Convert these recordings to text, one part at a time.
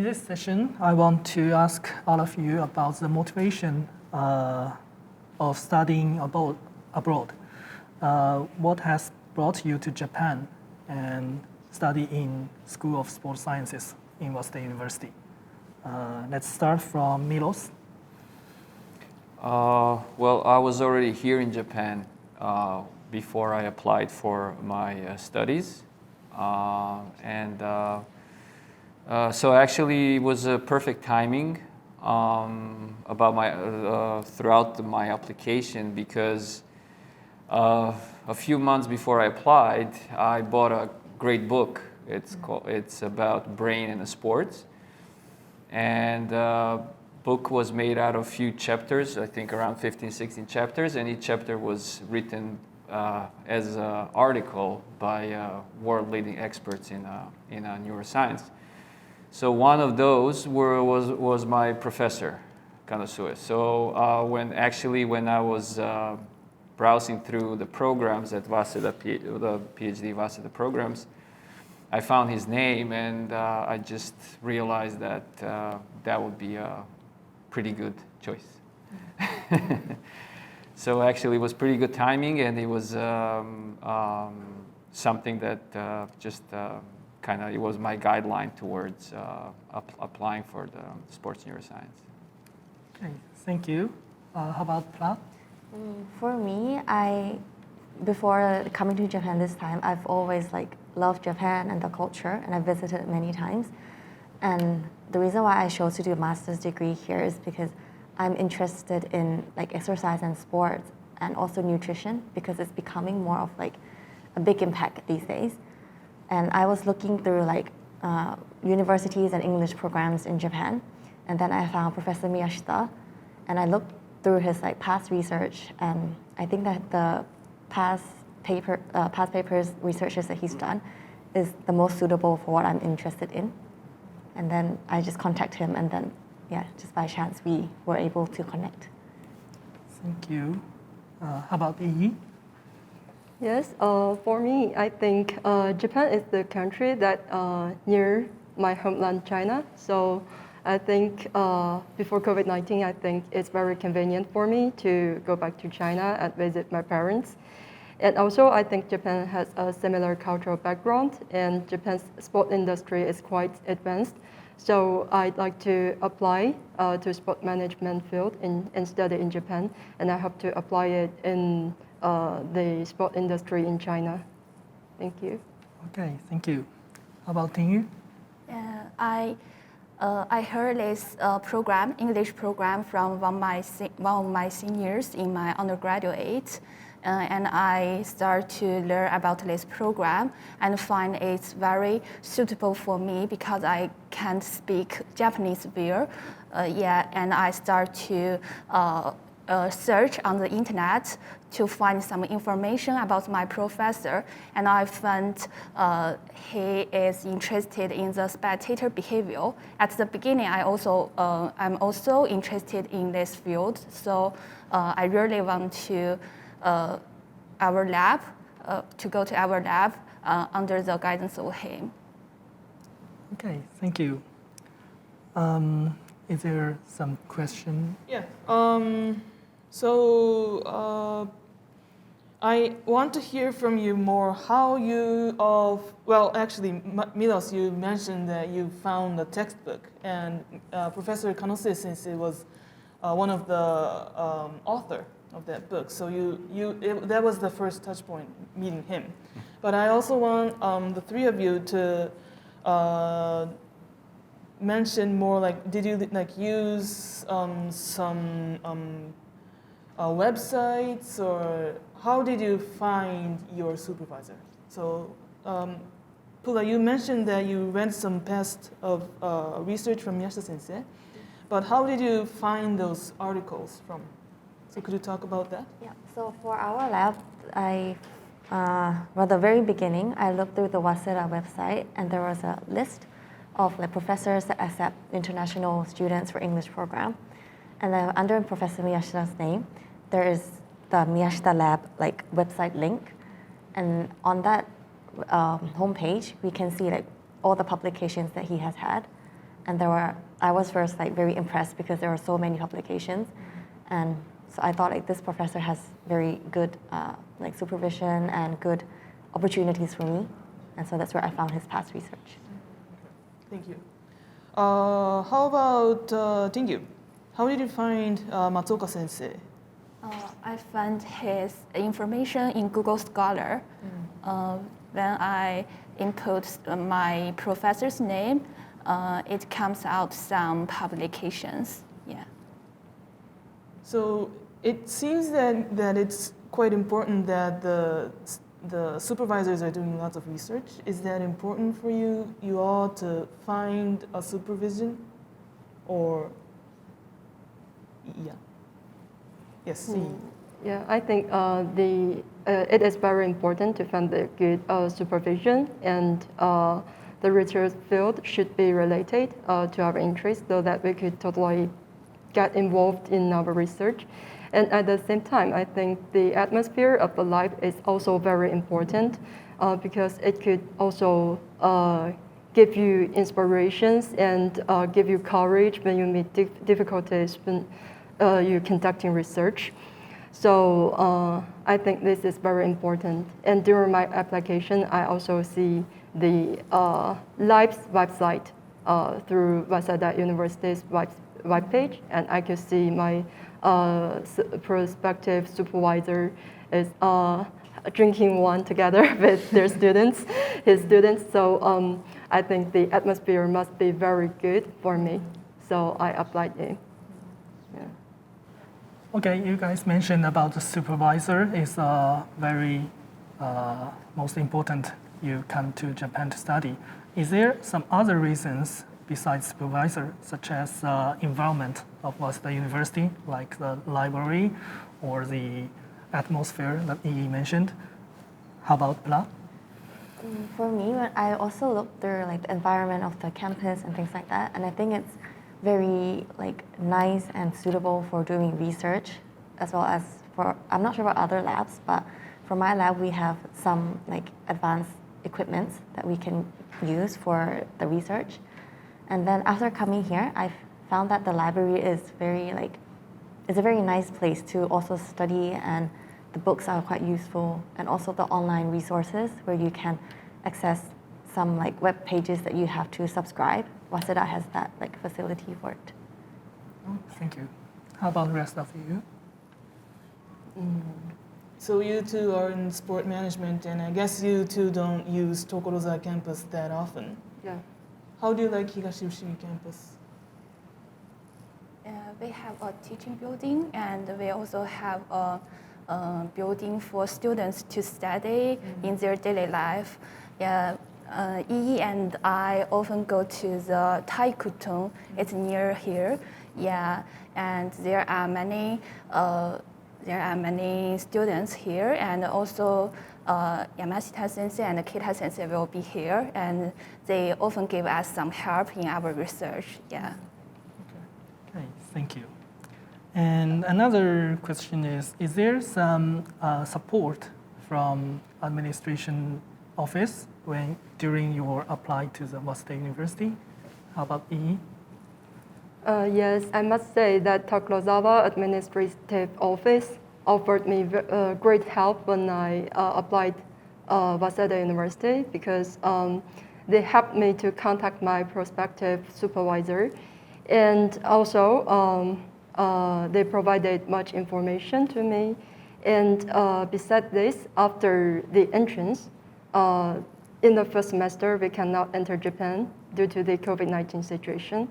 this session, I want to ask all of you about the motivation of studying abroad. What has brought you to Japan and study in School of Sports Sciences in Waseda University? Let's start from Milos. Well, I was already here in Japan before I applied for my studies. So actually it was a perfect timing about throughout my application, because a few months before I applied, I bought a great book. It's about brain and sports. And book was made out of a few chapters, I think around 15, 16 chapters, and each chapter was written as an article by world leading experts in neuroscience. So one of those was my professor, Kanosue. So when I was browsing through the programs at Waseda, the PhD Waseda programs, I found his name, and I just realized that that would be a pretty good choice. So actually it was pretty good timing, and it was something that it was my guideline towards applying for the sports neuroscience. Okay, thank you. How about Plat? For me, before coming to Japan this time, I've always loved Japan and the culture, and I visited many times. And the reason why I chose to do a master's degree here is because I'm interested in exercise and sports, and also nutrition, because it's becoming more of a big impact these days. And I was looking through universities and English programs in Japan, and then I found Professor Miyashita, and I looked through his past research, and I think that the past papers researches that he's done is the most suitable for what I'm interested in. And then I just contact him, and then just by chance we were able to connect. Thank you. How about Yi? Yes, for me, I think Japan is the country that near my homeland, China. So I think before COVID-19, I think it's very convenient for me to go back to China and visit my parents. And also, I think Japan has a similar cultural background, and Japan's sport industry is quite advanced. So I'd like to apply to sport management field and study in Japan, and I hope to apply it in the sport industry in China. Thank you. Okay, thank you. How about Tingyu? I heard this program, English program, from one of my seniors in my undergraduate. And I start to learn about this program and find it's very suitable for me because I can't speak Japanese well yet. And I start to search on the internet to find some information about my professor. And I found he is interested in the spectator behavior. At the beginning, I'm also interested in this field. So I really want to go to our lab under the guidance of him. Okay, thank you. Is there some question? Yeah. I want to hear from you more how you actually, Milos, you mentioned that you found the textbook, and Professor Kanose Sensei was one of the author of that book. So that was the first touch point, meeting him. But I also want the three of you to mention more, did you use some websites, or how did you find your supervisor? So Pula, you mentioned that you read some past of research from Miyashita Sensei, but how did you find those articles from? So could you talk about that? Yeah, so for our lab, the very beginning, I looked through the Waseda website, and there was a list of professors that accept international students for English program. And then under Professor Miyashita's name, there is the Miyashita Lab website link. And on that homepage, we can see all the publications that he has had. And I was first like very impressed because there were so many publications. And so I thought like this professor has very good like supervision and good opportunities for me. And so that's where I found his past research. Thank you. How about Tingyu? How did you find Matsuoka sensei? I found his information in Google Scholar. When I input my professor's name, it comes out some publications. Yeah. So it seems that it's quite important that the supervisors are doing lots of research. Is that important for you all to find a supervision, or yeah? Yes. Yeah, I think it is very important to find the good supervision, and the research field should be related to our interests so that we could totally get involved in our research. And at the same time, I think the atmosphere of the lab is also very important because it could also give you inspirations and give you courage when you meet difficulties when you're conducting research. So I think this is very important. And during my application, I also see the lab's website through Waseda University's webpage, and I could see my prospective supervisor is drinking wine together with their students, his students. So I think the atmosphere must be very good for me. So I applied it. Yeah. Okay, you guys mentioned about the supervisor is very most important. You come to Japan to study. Is there some other reasons besides supervisor, such as environment of Waseda University, like the library or the atmosphere that Yi mentioned? How about Bla? For me, I also looked through like the environment of the campus and things like that, and I think it's very like nice and suitable for doing research, as well as for, I'm not sure about other labs, but for my lab we have some like advanced equipment that we can use for the research. And then after coming here, I found that the library is it's a very nice place to also study, and the books are quite useful, and also the online resources where you can access some like web pages that you have to subscribe. Waseda has that like facility for it. Oh, thank you. How about the rest of you? So you two are in sport management, and I guess you two don't use Tokoroza campus that often. Yeah. How do you like Higashiyoshimi campus? We have a teaching building, and we also have a building for students to study in their daily life. Yeah, Yi and I often go to the Taikutong. It's near here. Yeah, and there are many students here, and also Yamashita sensei and Keita sensei will be here, and they often give us some help in our research. Yeah. Okay, thank you. And another question is there some support from administration office during your apply to the Waseda University? How about Yi? Yes, I must say that Tokorozawa Administrative Office offered me great help when I applied Waseda University, because they helped me to contact my prospective supervisor, and also they provided much information to me. And besides this, after the entrance, in the first semester, we cannot enter Japan due to the COVID-19 situation.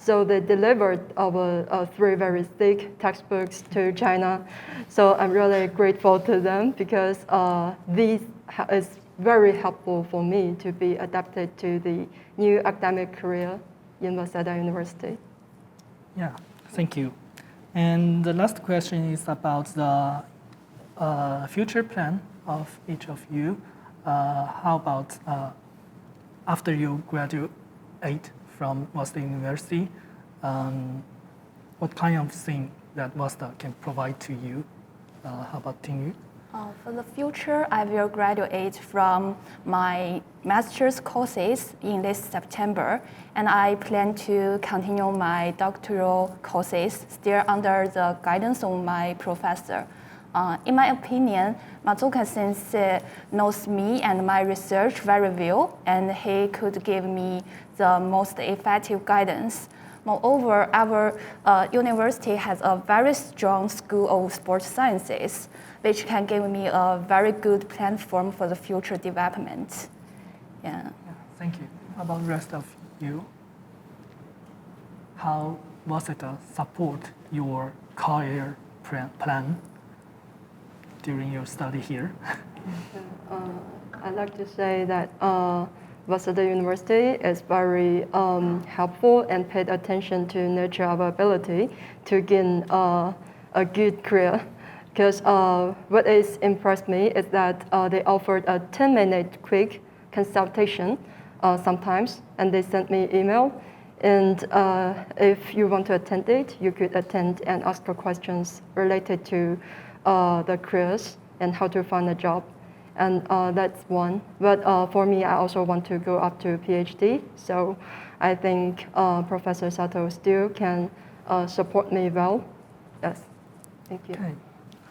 So they delivered our 3 very thick textbooks to China. So I'm really grateful to them, because this is very helpful for me to be adapted to the new academic career in Waseda University. Yeah, thank you. And the last question is about the future plan of each of you. How about after you graduate from Waseda University, what kind of thing that Waseda can provide to you? How about Tingyu? For the future, I will graduate from my master's courses in this September, and I plan to continue my doctoral courses still under the guidance of my professor. In my opinion, Matsuoka Sensei knows me and my research very well, and he could give me the most effective guidance. Moreover, our university has a very strong school of sports sciences, which can give me a very good platform for the future development. Yeah. Thank you. How about the rest of you? How Waseda support your career plan during your study here? I'd like to say that Waseda University is very helpful and paid attention to nurture our ability to gain a good career. Because what is impressed me is that they offered a 10-minute quick consultation sometimes, and they sent me email. And if you want to attend it, you could attend and ask for questions related to the careers and how to find a job. And that's one. But for me, I also want to go up to PhD. So I think Professor Sato still can support me well. Yes. Thank you. Okay.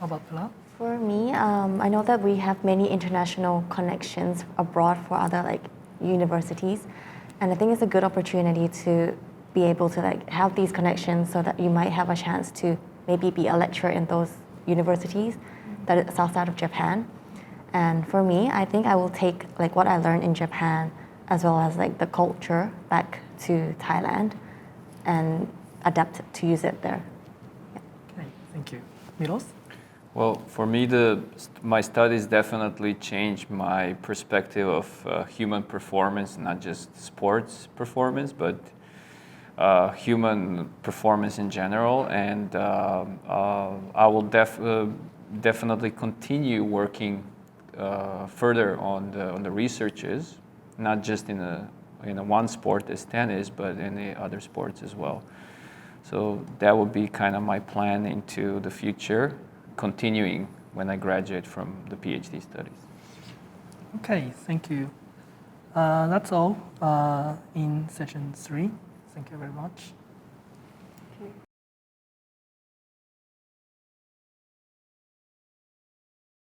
How about Pilar? For me, I know that we have many international connections abroad for other universities, and I think it's a good opportunity to be able to have these connections so that you might have a chance to maybe be a lecturer in those universities that are outside of Japan. And for me, I think I will take what I learned in Japan as well as the culture back to Thailand and adapt to use it there. Okay, thank you. Milos? Well, for me, my studies definitely changed my perspective of human performance, not just sports performance, but human performance in general. And I will definitely continue working further on the researches, not just in a one sport as tennis, but in the other sports as well. So that would be kind of my plan into the future, continuing when I graduate from the PhD studies. Okay, thank you. That's all in session 3. Thank you very much.